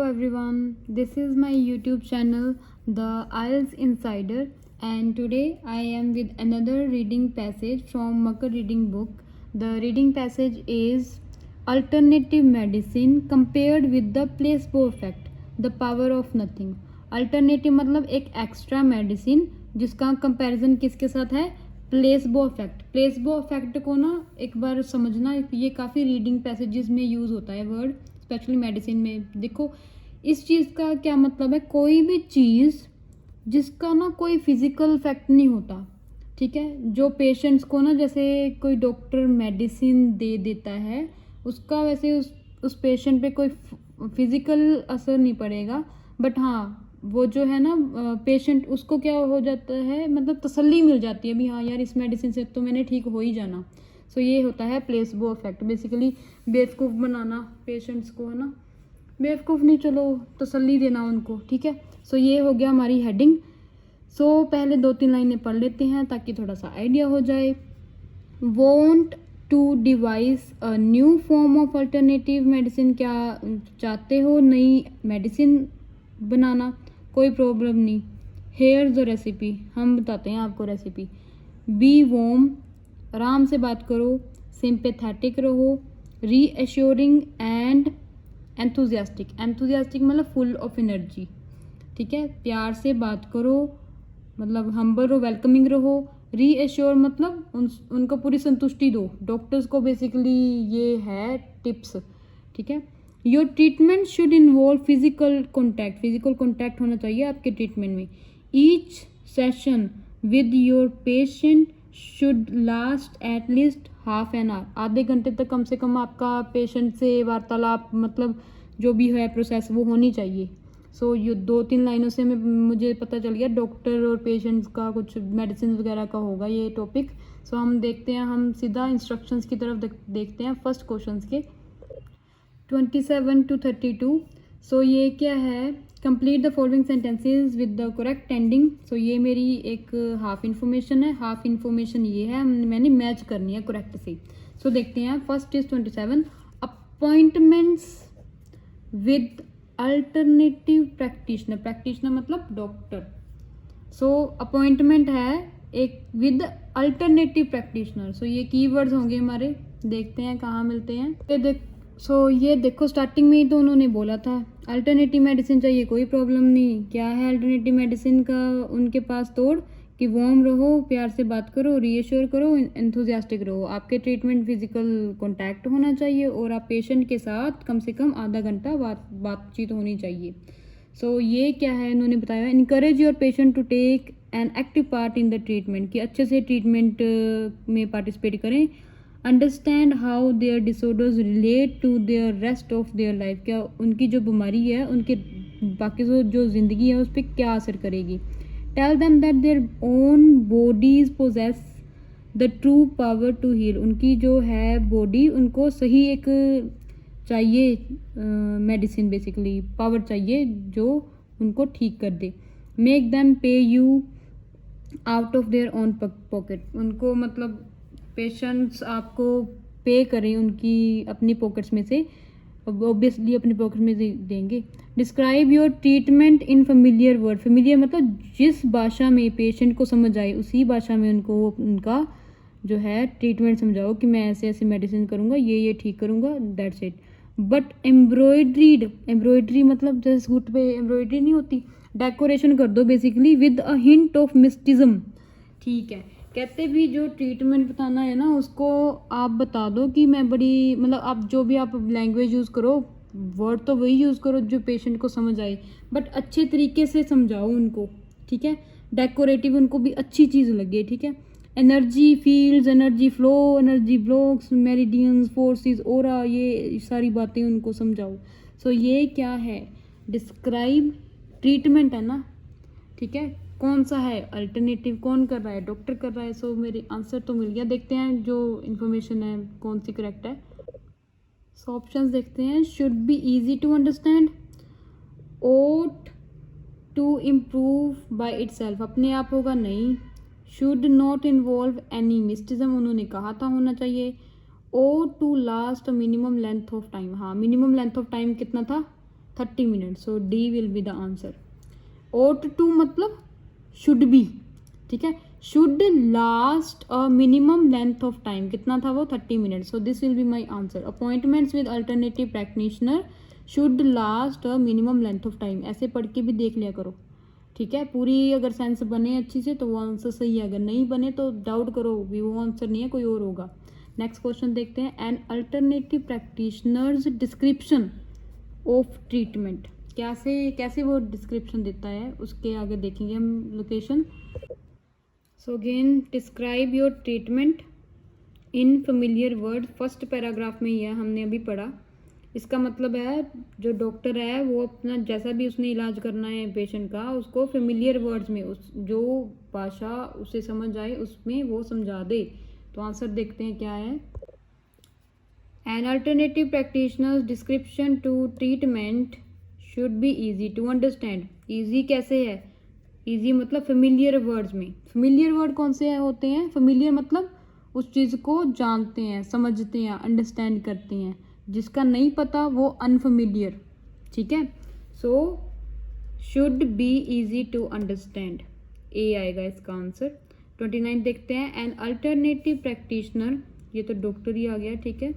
everyone, this is my YouTube channel The IELTS Insider, and today I am with another reading passage from Makar reading book. The reading passage is Alternative Medicine Compared with the Placebo Effect, The Power of Nothing. Alternative मतलब एक extra medicine जिसका comparison किसके साथ है, placebo effect. Placebo effect को ना एक बार समझना, ये काफ़ी रीडिंग पैसेजेस में यूज़ होता है वर्ड, स्पेशली मेडिसिन में। देखो इस चीज़ का क्या मतलब है, कोई भी चीज़ जिसका ना कोई फिजिकल इफेक्ट नहीं होता, ठीक है, जो पेशेंट्स को ना जैसे कोई डॉक्टर मेडिसिन दे देता है उसका वैसे उस पेशेंट पे कोई फिजिकल असर नहीं पड़ेगा, बट हाँ वो जो है ना पेशेंट उसको क्या हो जाता है, मतलब तसल्ली मिल जाती है भी हाँ यार इस मेडिसिन से तो मैंने ठीक हो ही जाना। सो ये होता है प्लेसबो इफेक्ट, बेसिकली बेवकूफ़ बनाना पेशेंट्स को, है ना, बेवकूफ़ नहीं, चलो तसल्ली देना उनको, ठीक है। सो ये हो गया हमारी हेडिंग। सो पहले 2-3 लाइनें पढ़ लेते हैं ताकि थोड़ा सा आइडिया हो जाए। Want to devise a new form of alternative medicine, क्या चाहते हो नई मेडिसिन बनाना, कोई प्रॉब्लम नहीं। हेयर द रेसिपी, हम बताते हैं आपको रेसिपी। बी वॉर्म, आराम से बात करो, सिंपेथेटिक रहो, रीएश्योरिंग एंड एंथुजियास्टिक। एंथुजियास्टिक मतलब फुल ऑफ एनर्जी, ठीक है, प्यार से बात करो, मतलब हम्बल रहो, वेलकमिंग रहो। रीएश्योर मतलब उनको पूरी संतुष्टि दो, डॉक्टर्स को बेसिकली ये है टिप्स, ठीक है। Your treatment should involve physical contact, physical contact होना चाहिए आपके ट्रीटमेंट में। Each session with your patient should last at least half an hour, आधे घंटे तक कम से कम आपका पेशेंट से वार्तालाप, मतलब जो भी है प्रोसेस वो होनी चाहिए। सो ये 2-3 लाइनों से मुझे पता चल गया डॉक्टर और पेशेंट्स का कुछ मेडिसिन वगैरह का होगा ये टॉपिक। सो हम देखते हैं, हम सीधा इंस्ट्रक्शंस की तरफ देखते हैं फर्स्ट क्वेश्चन के 27 to 32। सो ये क्या है, complete the following sentences with the correct ending. So ये मेरी एक हाफ इन्फॉर्मेशन है, हाफ इन्फॉर्मेशन ये है मैंने मैच करनी है करेक्ट से। सो देखते हैं, first is 27, appointments with alternative practitioner. Practitioner मतलब डॉक्टर। सो अपॉइंटमेंट है एक विद अल्टरनेटिव प्रैक्टिशनर। सो ये कीवर्ड्स होंगे हमारे, देखते हैं कहाँ मिलते हैं। ये देखो स्टार्टिंग में ही तो उन्होंने बोला था अल्टरनेटिव मेडिसिन चाहिए, कोई प्रॉब्लम नहीं। क्या है अल्टरनेटिव मेडिसिन का उनके पास तोड़ कि वार्म रहो, प्यार से बात करो, रीएश्योर करो, एंथुजियास्टिक रहो। आपके ट्रीटमेंट फिजिकल कॉन्टैक्ट होना चाहिए और आप पेशेंट के साथ कम से कम आधा घंटा बातचीत होनी चाहिए। सो ये क्या है इन्होंने बताया, encourage your patient to take an active part in the treatment, कि अच्छे से ट्रीटमेंट में पार्टिसिपेट करें। Understand how their disorders relate to their rest of their life, क्या उनकी जो बीमारी है उनके बाकी जो ज़िंदगी है उस पर क्या असर करेगी। Tell them that their own bodies possess the true power to heal, उनकी जो है बॉडी उनको सही एक चाहिए मेडिसिन, बेसिकली पावर चाहिए जो उनको ठीक कर दे। मेक देम पे you out of their own pocket, उनको मतलब पेशेंट्स आपको पे करें उनकी अपनी पॉकेट्स में से, ऑब्वियसली अपनी पॉकेट में देंगे। Describe your treatment in familiar word, familiar मतलब जिस भाषा में पेशेंट को समझ आए उसी भाषा में उनको उनका जो है ट्रीटमेंट समझाओ कि मैं ऐसे ऐसे मेडिसिन करूँगा, ये ठीक करूँगा, दैट्स इट। बट एम्ब्रॉयडरी मतलब जैसे सूट पे एम्ब्रॉयडरी नहीं होती, डेकोरेशन कर दो basically with a hint of mysticism, ठीक है। कहते भी जो ट्रीटमेंट बताना है ना उसको आप बता दो कि मैं बड़ी, मतलब आप जो भी आप लैंग्वेज यूज़ करो, वर्ड तो वही यूज़ करो जो पेशेंट को समझ आए, बट अच्छे तरीके से समझाओ उनको, ठीक है। डेकोरेटिव उनको भी अच्छी चीज़ लगे, ठीक है। Energy fields, energy flow, energy blocks, meridians, forces, aura, ये सारी बातें उनको समझाओ। सो ये क्या है, डिस्क्राइब ट्रीटमेंट है ना, ठीक है। कौन सा है अल्टरनेटिव, कौन कर रहा है, डॉक्टर कर रहा है। सो मेरे आंसर तो मिल गया, देखते हैं जो इन्फॉर्मेशन है कौन सी करेक्ट है। सो ऑप्शंस देखते हैं, should be easy to understand, ought to improve by itself, अपने आप होगा नहीं। Should not involve any mysticism, उन्होंने कहा था होना चाहिए। Ought to last minimum length of time, हाँ मिनिमम लेंथ ऑफ टाइम कितना था, 30 minute, so D will be the answer. ought to मतलब शुड बी, ठीक है। Should last a minimum length of time, कितना था वो 30 minute, so this will be my answer. Appointments with alternative practitioner should last a minimum length of time, ऐसे पढ़ के भी देख लिया करो, ठीक है। पूरी अगर सेंस बने अच्छी से तो वो आंसर सही है, अगर नहीं बने तो डाउट करो भी वो आंसर नहीं है, कोई और होगा। नेक्स्ट क्वेश्चन देखते हैं। N alternative practitioners description of treatment, कैसे वो डिस्क्रिप्शन देता है, उसके आगे देखेंगे हम location. So again describe your treatment in familiar word, first paragraph में ही है, हमने अभी पढ़ा। इसका मतलब है जो डॉक्टर है वो अपना जैसा भी उसने इलाज करना है पेशेंट का, उसको फेमिलियर वर्ड्स में, उस जो भाषा उसे समझ आए उसमें वो समझा दे। तो आंसर देखते हैं क्या है। An alternative practitioners description to treatment should be easy to understand. Easy कैसे है, ईजी मतलब फेमिलियर वर्ड्स में। फेमिलियर वर्ड कौन से होते हैं, फेमिलियर मतलब उस चीज़ को जानते हैं, समझते हैं, अंडरस्टैंड करते हैं। जिसका नहीं पता वो अनफेमिलियर, ठीक है। So should be easy to understand, A आएगा इसका आंसर। 29 देखते हैं। एन अल्टरनेटिव प्रैक्टिशनर, ये तो डॉक्टर ही आ गया, ठीक है।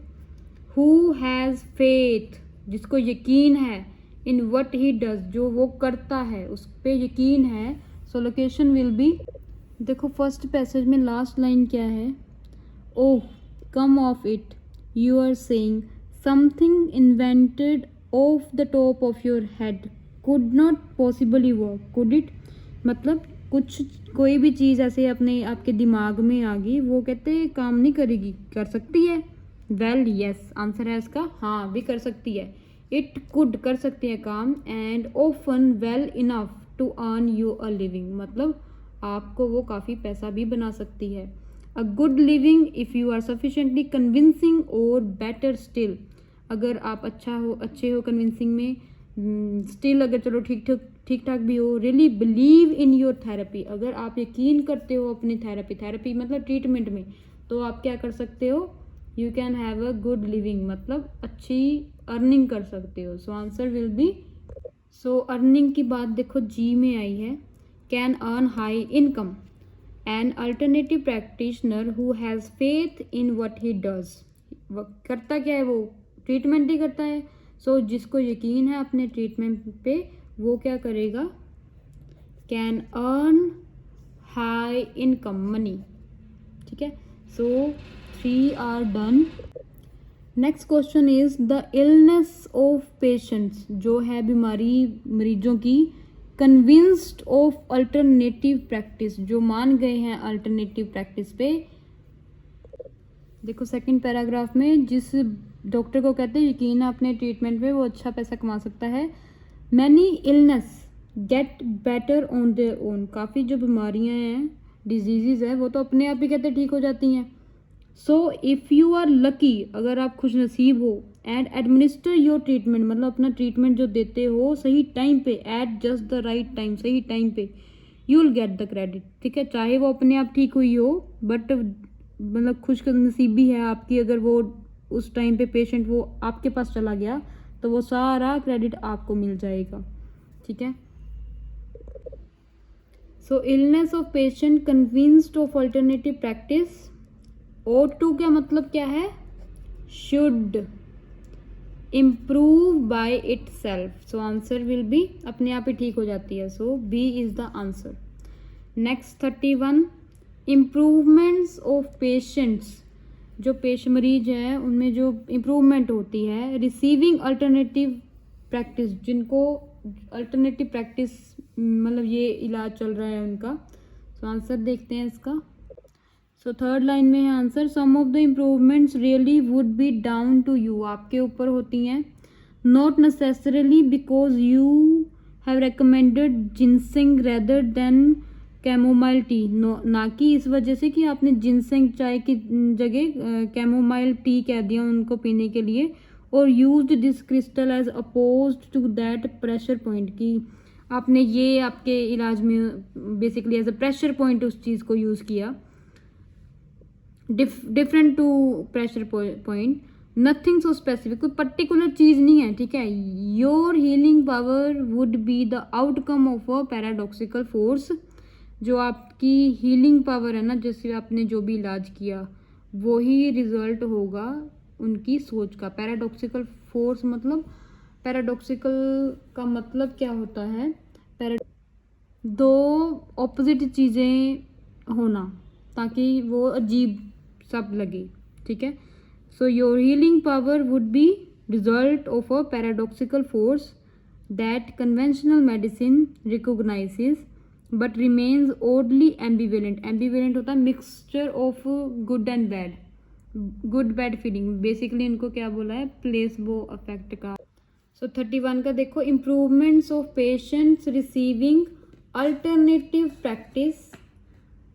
हु हैज़ फेथ, जिसको यकीन है, इन वट ही डज, जो वो करता है उस पे यकीन है। सो लोकेशन विल बी, देखो फर्स्ट पैसेज में लास्ट लाइन क्या है, oh come off it, you are saying something invented off the top of your head could not possibly work, could it मतलब कोई भी चीज़ ऐसे अपने आपके दिमाग में आ गई, वो कहते काम नहीं करेगी, कर सकती है। वेल यस आंसर है इसका, हाँ भी कर सकती है। इट कुड कर सकती है काम, and often well enough to earn you a living, मतलब आपको वो काफ़ी पैसा भी बना सकती है। A good living if you are sufficiently convincing और बेटर स्टिल, अगर आप अच्छे हो कन्विंसिंग में, स्टिल अगर चलो ठीक ठाक भी हो। Really believe in your therapy, अगर आप यकीन करते हो अपनी थेरेपी मतलब ट्रीटमेंट में, तो आप क्या कर सकते हो, you can have a good living मतलब अच्छी अर्निंग कर सकते हो। सो answer will B, so earning की बात देखो जी में आई है, can earn high income. An alternative practitioner who has faith in what he does, करता क्या है वो, ट्रीटमेंट ही करता है। सो जिसको यकीन है अपने ट्रीटमेंट पे वो क्या करेगा, can earn high income money, ठीक है। So 3 are done. Next question is the illness of patients, जो है बीमारी मरीजों की, कन्विंस्ड ऑफ अल्टरनेटिव प्रैक्टिस, जो मान गए हैं अल्टरनेटिव प्रैक्टिस पे। देखो सेकंड पैराग्राफ में जिस डॉक्टर को कहते हैं यकीन है अपने ट्रीटमेंट पे, वो अच्छा पैसा कमा सकता है। Many illness get better on their own, काफ़ी जो बीमारियां हैं, डिजीज़ है, वो तो अपने आप ही कहते ठीक हो जाती हैं। So if you are lucky, अगर आप खुश नसीब हो, एंड एडमिनिस्टर योर ट्रीटमेंट मतलब अपना ट्रीटमेंट जो देते हो सही टाइम पे, at just the right time, सही टाइम पे, you will get the credit, ठीक है। चाहे वो अपने आप ठीक हुई हो, बट मतलब खुश नसीबी है आपकी, अगर वो उस टाइम पे पेशेंट वो आपके पास चला गया तो वो सारा क्रेडिट आपको मिल जाएगा, ठीक है। So illness of patient convinced of alternative practice, ओ टू क्या मतलब क्या है, should improve by itself. So answer will be, अपने आप ही ठीक हो जाती है। So B is the answer. Next 31, improvements of patients, जो मरीज है उनमें जो इम्प्रूवमेंट होती है, रिसीविंग अल्टरनेटिव प्रैक्टिस, जिनको अल्टरनेटिव प्रैक्टिस मतलब ये इलाज चल रहा है उनका। सो आंसर देखते हैं इसका। सो थर्ड लाइन में है answer, some of the improvements really would be down to you, आपके ऊपर होती हैं, not necessarily because you have recommended ginseng rather than chamomile tea, ना कि इस वजह से कि आपने जिनसेंग चाय की जगह कैमोमाइल टी कह दिया उनको पीने के लिए, और used this crystal as opposed to that pressure point, की आपने ये आपके इलाज में basically as a pressure point उस चीज़ को यूज़ किया, different to pressure point. Nothing so specific, कोई पर्टिकुलर चीज़ नहीं है, ठीक है। Your healing power would be the outcome of a paradoxical force, जो आपकी हीलिंग पावर है ना, जैसे आपने जो भी इलाज किया वो ही रिजल्ट होगा उनकी सोच का। पैराडॉक्सिकल फोर्स मतलब, पैराडॉक्सिकल का मतलब क्या होता है, दो ऑपोजिट चीज़ें होना, ताकि वो अजीब सब लगे, ठीक है। So your healing power would be result of a paradoxical force that conventional medicine recognises but remains oddly ambivalent. Ambivalent होता है mixture of good and bad, good bad feeling. Basically इनको क्या बोला है, प्लेसबो इफेक्ट का। सो 31 का देखो, improvements of patients receiving alternative practice.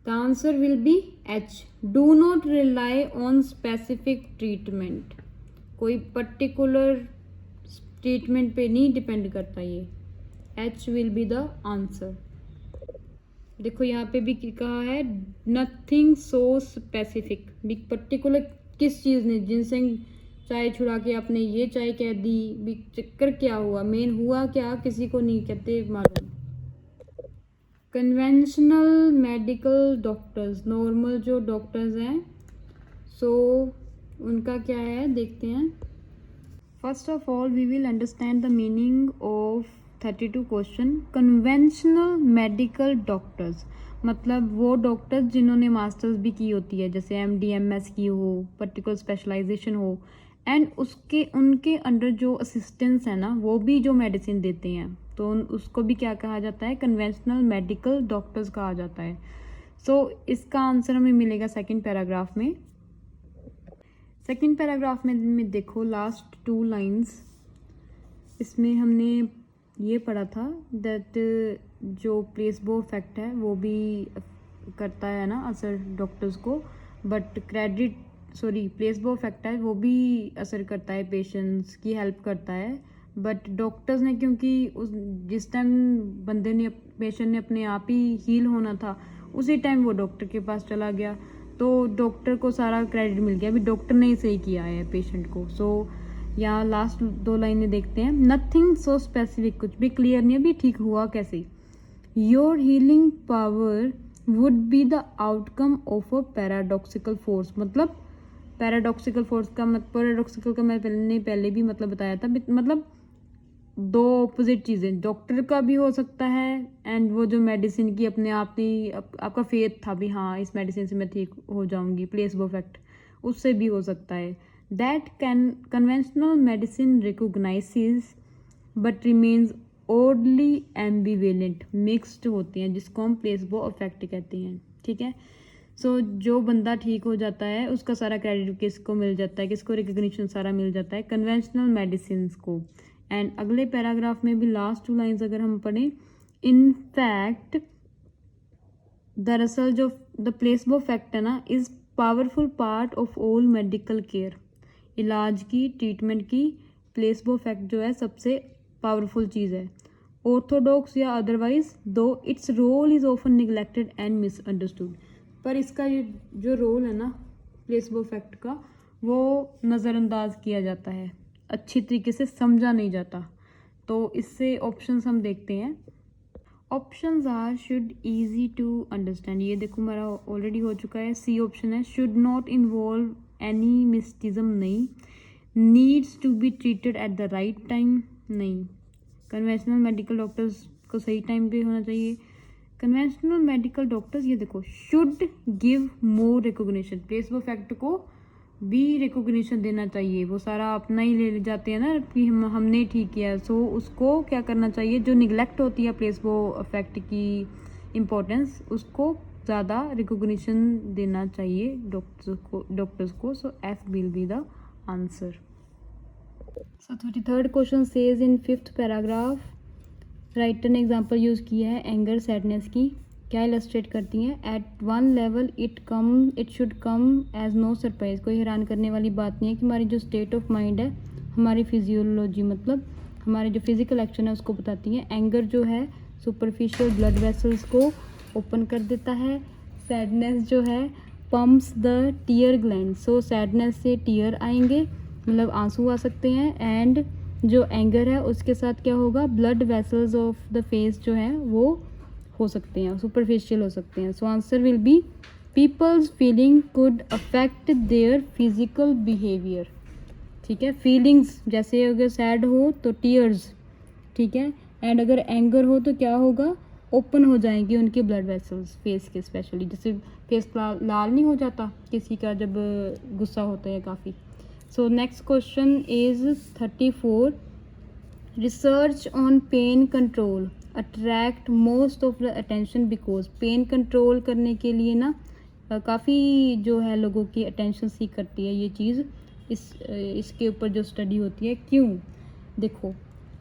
The answer will B H, do not rely on specific treatment. कोई पर्टिकुलर ट्रीटमेंट पे नहीं डिपेंड करता ये, H will be the answer. देखो यहाँ पे भी कहा है नथिंग सो स्पेसिफिक, भी पर्टिकुलर किस चीज़ ने, जिनसे चाय छुड़ा के आपने ये चाय कह दी, भी चक्कर क्या हुआ, मेन हुआ क्या, किसी को नहीं कहते मालूम। कन्वेंशनल मेडिकल डॉक्टर्स, नॉर्मल जो डॉक्टर्स हैं, सो उनका क्या है देखते हैं। First of all we will understand the meaning of 32 question. Conventional medical doctors मतलब वो डॉक्टर्स जिन्होंने मास्टर्स भी की होती है, जैसे MD MS की हो, पर्टिकुलर स्पेशलाइजेशन हो, एंड उसके उनके अंडर जो असिस्टेंट्स हैं ना, वो भी जो मेडिसिन देते हैं, तो उसको भी क्या कहा जाता है, कन्वेंशनल मेडिकल डॉक्टर्स कहा जाता है। सो इसका आंसर हमें मिलेगा सेकेंड पैराग्राफ में। सेकेंड पैराग्राफ में देखो लास्ट 2 लाइन्स, इसमें हमने ये पढ़ा था दैट जो प्लेसबो इफेक्ट है वो भी करता है ना असर डॉक्टर्स को, बट प्लेसबो इफेक्ट है वो भी असर करता है, पेशेंट्स की हेल्प करता है। बट डॉक्टर्स ने, क्योंकि उस जिस टाइम पेशेंट ने अपने आप ही हील होना था, उसी टाइम वो डॉक्टर के पास चला गया, तो डॉक्टर को सारा क्रेडिट मिल गया, अभी डॉक्टर ने ही सही किया है पेशेंट को। सो यहाँ लास्ट 2 लाइनें देखते हैं। नथिंग सो स्पेसिफिक, कुछ भी क्लियर नहीं, अभी ठीक हुआ कैसे। Your healing power would be the outcome of a paradoxical force, मतलब पैराडॉक्सिकल फोर्स का पैराडॉक्सिकल का मैं पहले भी मतलब बताया था, मतलब दो ऑपोजिट चीज़ें, डॉक्टर का भी हो सकता है एंड वो जो मेडिसिन की अपने आप ही आपका फेथ था भी, हाँ इस मेडिसिन से मैं ठीक हो जाऊंगी, प्लेसबो इफेक्ट, उससे भी हो सकता है। That conventional medicine recognises but remains oddly ambivalent, mixed होती हैं, जिसको हम प्लेसबो इफेक्ट कहते हैं, ठीक है। सो जो बंदा ठीक हो जाता है उसका सारा क्रेडिट किसको मिल जाता है, किसको रिकग्निशन सारा मिल जाता है, कन्वेंशनल मेडिसिन को। एंड अगले पैराग्राफ में भी लास्ट 2 लाइन्स अगर हम पढ़ें, इन फैक्ट दरअसल जो द प्लेसबो इफेक्ट है ना, is powerful part of all medical care, इलाज की, ट्रीटमेंट की प्लेसबो इफेक्ट जो है सबसे पावरफुल चीज़ है। ऑर्थोडॉक्स या otherwise though its role is often neglected and misunderstood, पर इसका ये जो रोल है ना प्लेसबो इफेक्ट का, वो नज़रअंदाज किया जाता है, अच्छी तरीके से समझा नहीं जाता। तो इससे ऑप्शंस हम देखते हैं। Options are should easy to understand, ये देखो मेरा ऑलरेडी हो चुका है। सी ऑप्शन है should not involve any mysticism, नहीं। Needs to be treated at the right time, नहीं। कन्वेंशनल मेडिकल डॉक्टर्स को सही टाइम पे होना चाहिए। कन्वेंशनल मेडिकल डॉक्टर्स, ये देखो should give more recognition, placebo effect को भी रिकॉग्निशन देना चाहिए, वो सारा अपना ही ले जाते हैं ना कि हमने ठीक किया। सो उसको क्या करना चाहिए, जो निगलेक्ट होती है प्लेसबो इफेक्ट की इम्पोर्टेंस, उसको ज़्यादा रिकॉग्निशन देना चाहिए डॉक्टर्स को। So F will be the answer. So 33rd question says in 5th paragraph writer ने एग्जांपल यूज़ किया है एंगर सैडनेस की, क्या इलस्ट्रेट करती हैं। At one level it should come as no surprise, कोई हैरान करने वाली बात नहीं है कि हमारी जो स्टेट ऑफ माइंड है, हमारी फिजियोलॉजी मतलब हमारे जो फिजिकल एक्शन है उसको बताती है। एंगर जो है सुपरफिशियल ब्लड वेसल्स को ओपन कर देता है। सैडनेस जो है pumps the tear gland, so sadness से टीयर आएंगे मतलब आंसू आ सकते हैं, एंड जो एंगर है उसके साथ क्या होगा, blood vessels of the face जो है वो हो सकते हैं, सुपरफिशियल हो सकते हैं। So answer will be people's feeling could affect their physical behaviour. ठीक है, फीलिंग्स जैसे अगर सैड हो तो टीयर्स, ठीक है, एंड अगर एंगर हो तो क्या होगा, ओपन हो जाएंगे उनके ब्लड वेसल्स फेस के, स्पेशली जैसे फेस लाल नहीं हो जाता किसी का जब गुस्सा होता है काफ़ी। So next question is 34। Research on pain control attract most of the attention because pain control करने के लिए ना काफ़ी जो है लोगों की अटेंशन सीख करती है ये चीज़, इसके ऊपर जो स्टडी होती है। क्यों, देखो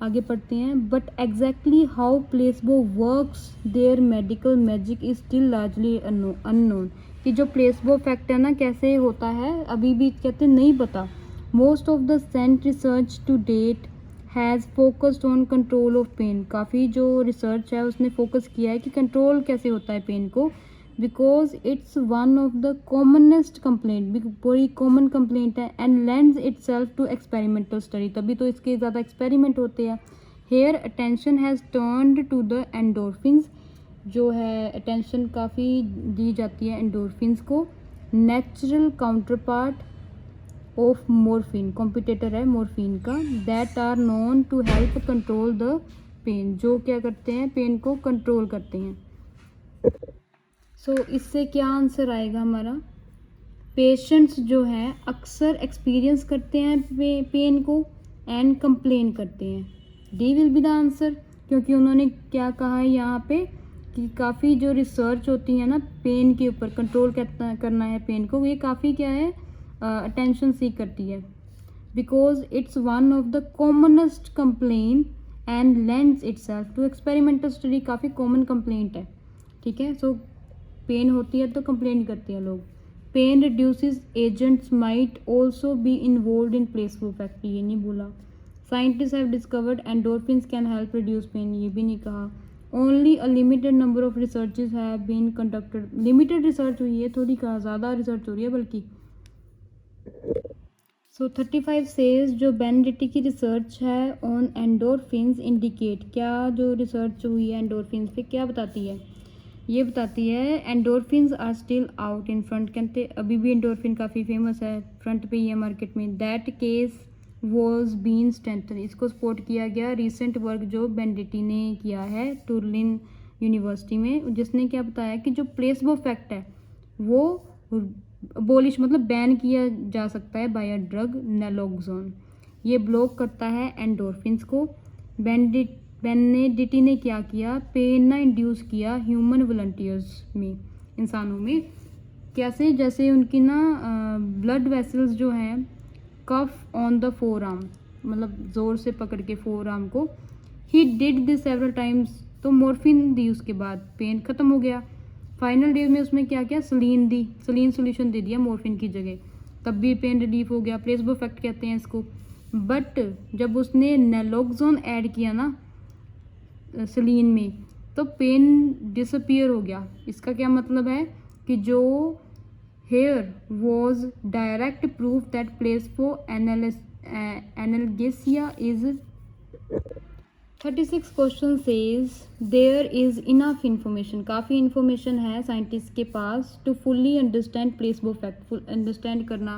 आगे पढ़ते हैं। But exactly how placebo works their medical magic is still largely unknown. कि जो प्लेसबो इफेक्ट है ना कैसे होता है अभी भी कहते नहीं पता। Most of the recent research to date has focused on control of pain. काफ़ी जो रिसर्च है उसने फोकस किया है कि कंट्रोल कैसे होता है पेन को, because it's one of the commonest complaint, बड़ी कॉमन कंप्लेंट है, and lends itself to experimental study, तभी तो इसके ज़्यादा एक्सपेरिमेंट होते हैं। Here attention has turned to the endorphins, जो है अटेंशन काफ़ी दी जाती है एंडोर्फिन्स को। Natural counterpart of morphine, competitor है मोरफिन का, that are known to help control the pain, जो क्या करते हैं पेन को कंट्रोल करते हैं। इससे क्या आंसर आएगा हमारा, पेशेंट्स जो हैं अक्सर एक्सपीरियंस करते हैं पेन को एंड कंप्लेन करते हैं। D will be the answer, क्योंकि उन्होंने क्या कहा है यहाँ पे कि काफ़ी जो रिसर्च होती है ना पेन के ऊपर, कंट्रोल करना है पेन को, ये काफ़ी क्या है अटेंशन सीख करती है। Because it's one of the commonest complain and lends itself to experimental study, काफ़ी कॉमन कंप्लेंट है। ठीक है, सो पेन होती है तो कंप्लेन करते हैं लोग। Pain reduces agents might also be involve in placebo effect, ये नहीं बोला। Scientist have discovered endorphins can help reduce pain, ये भी नहीं कहा। Only a limited number of researches have been conducted, limited research हुई है, थोड़ी कहा ज़्यादा रिसर्च हो रही है बल्कि। सो 35 सेज जो बेनेडिक्टी की रिसर्च है ऑन एंडोर्फिन्स इंडिकेट, क्या जो रिसर्च हुई है एंडोर्फिन्स पे क्या बताती है, ये बताती है endorphins are still out in front, कहते अभी भी एंडोर्फिन काफ़ी फेमस है, फ्रंट पे ही है मार्केट में। That case was been strengthen, इसको सपोर्ट किया गया रिसेंट वर्क जो बेनेडिक्टी ने किया है टुर्लिन यूनिवर्सिटी में, जिसने क्या बताया कि जो प्लेसबो इफेक्ट है वो अबॉलिश मतलब बैन किया जा सकता है बाय अ ड्रग नैलोक्सोन, ये ब्लॉक करता है एंडोर्फिन्स को। बेनेडिक्टी ने क्या किया, पेन ना इंड्यूस किया ह्यूमन वॉलंटियर्स में, इंसानों में। कैसे, जैसे उनकी ना ब्लड वेसल्स जो हैं कफ ऑन द फोर आर्म, मतलब ज़ोर से पकड़ के फोर आर्म को, he did this several times, तो मॉर्फिन दी, उसके बाद पेन ख़त्म हो गया। फाइनल डे में उसमें क्या किया, सलीन दी, सलीन सोल्यूशन दे दिया मॉर्फिन की जगह, तब भी पेन रिलीफ हो गया, प्लेसबो इफेक्ट कहते हैं इसको। बट जब उसने नैलोक्सोन ऐड किया ना सलीन में, तो पेन डिसअपीयर हो गया। इसका क्या मतलब है कि जो here was direct proof that placebo analgesia is. 36 question says there is enough information, काफ़ी इंफॉर्मेशन है साइंटिस्ट के पास to fully understand placebo effect, full understand करना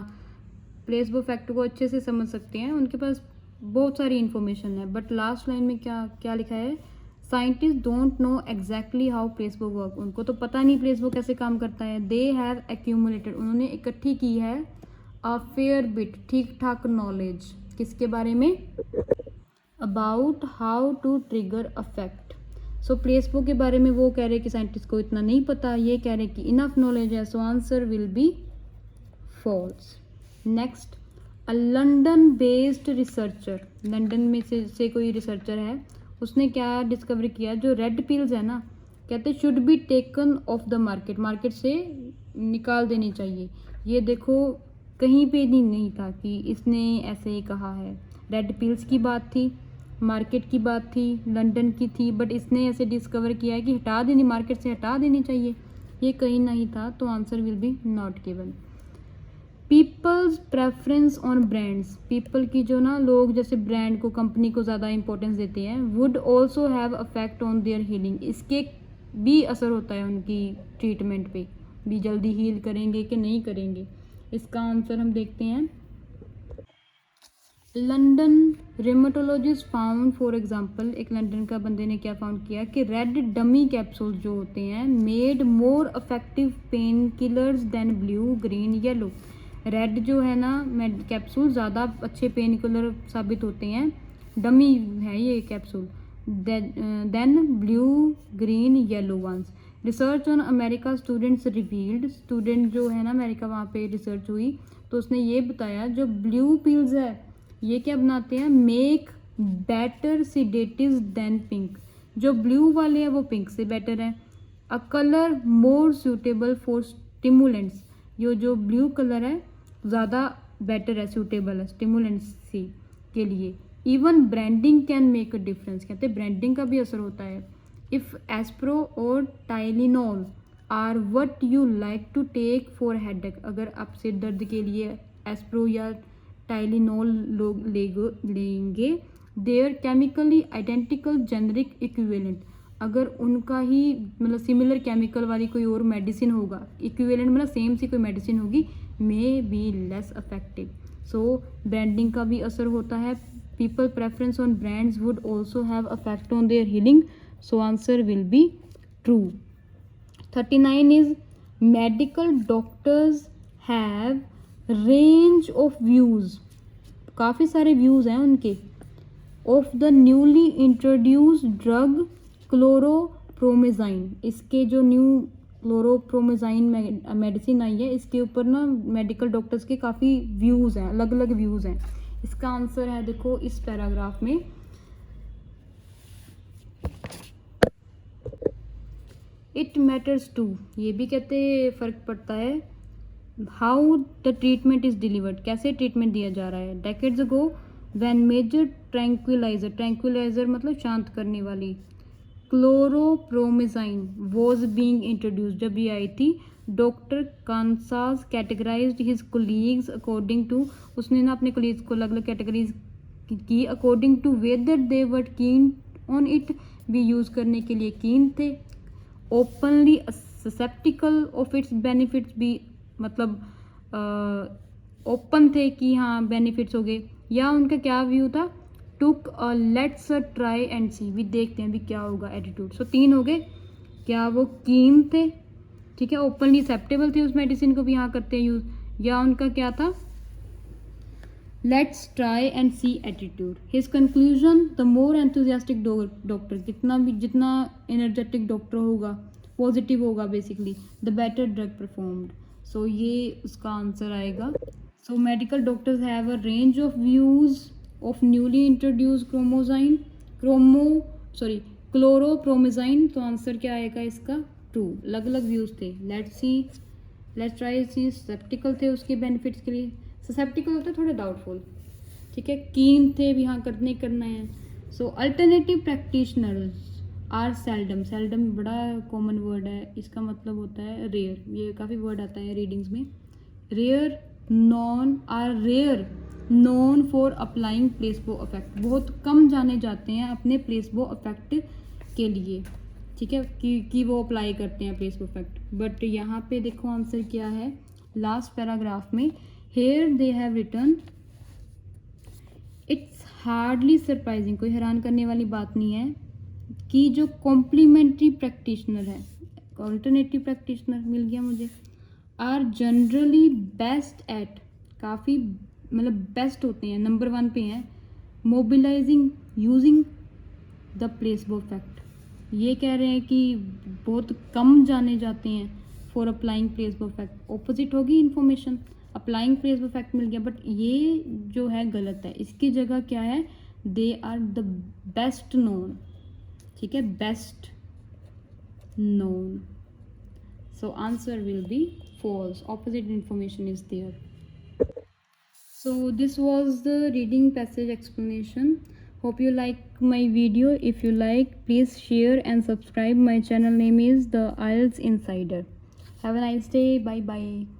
प्लेसबो इफेक्ट को अच्छे से समझ सकते हैं, उनके पास बहुत सारी इंफॉर्मेशन है। बट लास्ट लाइन में क्या क्या लिखा है, scientist don't know exactly how placebo work, उनको तो पता नहीं प्लेसबो कैसे काम करता है। दे हैव एक्यूमुलेटेड, उन्होंने इकट्ठी की है अ फेयर बिट, ठीक ठाक नॉलेज, किसके बारे में, about how to trigger affect. So placebo के बारे में वो कह रहे कि साइंटिस्ट को इतना नहीं पता, ये कह रहे कि इनफ नॉलेज है, so answer will be false. Next, a London based researcher, London में से कोई रिसर्चर है, उसने क्या डिस्कवर किया, जो रेड पिल्स है ना, कहते should be taken of the market, market से निकाल देनी चाहिए। ये देखो कहीं पे नहीं था कि इसने ऐसे ही कहा है, रेड पिल्स की बात थी, मार्केट की बात थी, लंदन की थी, बट इसने ऐसे डिस्कवर किया है कि हटा देनी, मार्केट से हटा देनी चाहिए, ये कहीं नहीं था, तो answer will be not given. People's preference on brands, people की जो ना लोग जैसे ब्रांड को कंपनी को ज़्यादा इंपॉर्टेंस देते हैं, would also have effect on their healing, इसके भी असर होता है उनकी ट्रीटमेंट पे, भी जल्दी हील करेंगे कि नहीं करेंगे। इसका आंसर हम देखते हैं। लंदन रेमेटोलॉजिस्ट फाउंड, फॉर एग्जांपल एक लंदन का बंदे ने क्या फाउंड किया कि रेड डमी कैप्सूल जो होते हैं made more effective pain killers than blue green yellow, red जो है ना कैप्सूल ज़्यादा अच्छे पेन किलर साबित होते हैं, डमी है ये capsule, then blue green yellow ones. Research on America students revealed, student जो है ना अमेरिका वहाँ पे रिसर्च हुई तो उसने ये बताया जो ब्लू पिल्स है ये क्या बनाते हैं, make better sedatives than pink, जो ब्लू वाले हैं वो पिंक से बेटर है। A colour more suitable for stimulants, जो ब्लू कलर है ज़्यादा बेटर है, सूटेबल है स्टिमुलेंट्स के लिए। Even branding can make a difference, कहते हैं ब्रांडिंग का भी असर होता है। इफ़ एस्प्रो और Tylenol are what you like to take for headache, अगर आप सिर दर्द के लिए एस्प्रो या टाइलिनॉल लोग लेंगे, they're chemically identical generic equivalent, अगर उनका ही मतलब सिमिलर केमिकल वाली कोई और मेडिसिन होगा, इक्विवेलेंट मतलब सेम सी कोई मेडिसिन होगी, may be less effective. So branding का भी असर होता है। People preference on brands would also have effect on their healing, so answer will be true. 39 is medical doctors have range of views, काफ़ी सारे views हैं उनके, of the newly introduced drug chlorpromazine, इसके जो न्यू क्लोरोप्रोमेजाइन मेडिसिन आई है इसके ऊपर ना मेडिकल डॉक्टर्स के काफ़ी व्यूज़ हैं, अलग अलग व्यूज़ हैं। इसका आंसर है देखो इस पैराग्राफ में। इट मैटर्स टू, ये भी कहते फ़र्क पड़ता है। How the treatment is delivered, कैसे ट्रीटमेंट दिया जा रहा है। Decades ago when major tranquilizer, tranquilizer मतलब शांत करने वाली, क्लोरोप्रोमेजाइन वॉज बीइंग इंट्रोड्यूस, जब ये आई थी, doctor Kansas categorised his colleagues according to, उसने ना अपने कोलीग्स को अलग अलग कैटेगरीज की according to whether they were keen on it, भी यूज़ करने के लिए कीन थे, ओपनली ससेप्टिकल ऑफ इट्स बेनिफिट्स, भी मतलब ओपन थे कि हाँ बेनिफिट्स हो गए, या उनका क्या व्यू था, टुक लेट्स ट्राई एंड सी, भी देखते हैं भी क्या होगा एटीट्यूड। सो 3 हो गए, क्या वो कीन थे, ठीक है, ओपनली एक्सेप्टेबल थे उस मेडिसिन को भी हाँ करते हैं यूज़, या उनका क्या था, let's try and see attitude. His conclusion, the more enthusiastic doctor, जितना एनर्जेटिक डॉक्टर होगा, पॉजिटिव होगा basically, the better drug performed. So ये उसका आंसर आएगा। So medical doctors have a range of views of newly introduced chlorpromazine, तो answer क्या आएगा इसका, 2, अलग अलग व्यूज़ थे। लेट्स ट्राई सी ससेप्टिकल थे उसके बेनिफिट्स के लिए, ससेप्टिकल होता है थोड़े डाउटफुल, ठीक है, कीन थे भी हाँ करना है। सो अल्टरनेटिव प्रैक्टिशनर्स आर सेल्डम बड़ा कॉमन वर्ड है, इसका मतलब होता है रेयर, ये काफ़ी वर्ड आता है रीडिंग्स में। Rare known for applying placebo effect, बहुत कम जाने जाते हैं अपने प्लेसबो इफेक्ट के लिए, ठीक है, कि वो अप्लाई करते हैं प्लेसबो इफेक्ट। बट यहाँ पे देखो आंसर क्या है लास्ट पैराग्राफ में, here they have return, it's hardly surprising, कोई हैरान करने वाली बात नहीं है कि जो कॉम्प्लीमेंट्री प्रैक्टिशनर है, ऑल्टरनेटिव प्रैक्टिशनर मिल गया मुझे, आर जनरली बेस्ट एट, काफ़ी मतलब बेस्ट होते हैं, नंबर 1 पे हैं, mobilising using the placebo effect, ये कह रहे हैं कि बहुत कम जाने जाते हैं for applying placebo effect, opposite होगी इन्फॉर्मेशन, अप्लाइंग प्लेसबो इफेक्ट मिल गया, बट ये जो है गलत है, इसकी जगह क्या है, they are the best known, ठीक है, best known. So answer will be false, opposite information is there. So this was the reading passage explanation. Hope you like my video. If you like, please share and subscribe. My channel name is The IELTS Insider. Have a nice day. Bye bye.